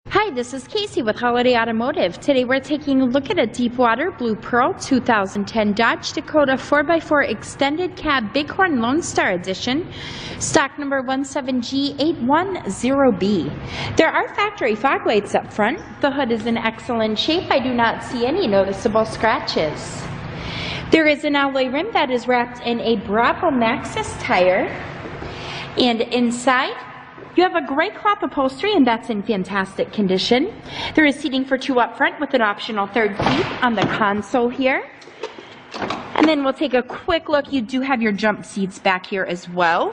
Hi, this is Casey with Holiday Automotive. Today we're taking a look at a Deepwater Blue Pearl 2010 Dodge Dakota 4x4 Extended Cab Bighorn Lonestar Edition, stock number 17G810B. There are factory fog lights up front. The hood is in excellent shape. I do not see any noticeable scratches. There is an alloy rim that is wrapped in a Bravo Maxxis tire. And inside, you have a gray cloth upholstery, and that's in fantastic condition. There is seating for two up front with an optional third seat on the console here. And then we'll take a quick look. You do have your jump seats back here as well.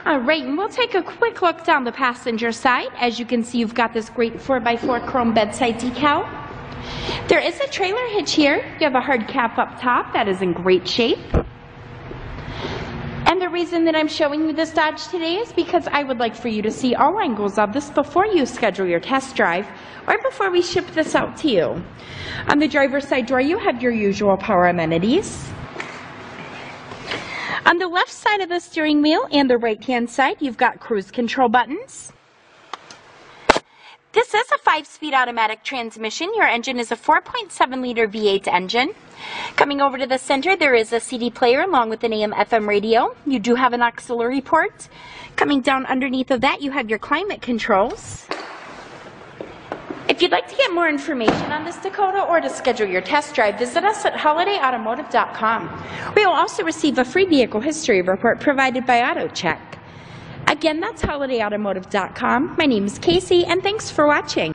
All right, and we'll take a quick look down the passenger side. As you can see, you've got this great 4x4 chrome bedside decal. There is a trailer hitch here. You have a hard cap up top that is in great shape. And the reason that I'm showing you this Dodge today is because I would like for you to see all angles of this before you schedule your test drive or before we ship this out to you. On the driver's side door, you have your usual power amenities. On the left side of the steering wheel and the right-hand side, you've got cruise control buttons. This is a 5-speed automatic transmission. Your engine is a 4.7-liter V8 engine. Coming over to the center, there is a CD player along with an AM/FM radio. You do have an auxiliary port. Coming down underneath of that, you have your climate controls. If you'd like to get more information on this Dakota or to schedule your test drive, visit us at holidayautomotive.com. We will also receive a free vehicle history report provided by AutoCheck. Again, that's holidayautomotive.com. My name is Casey, and thanks for watching.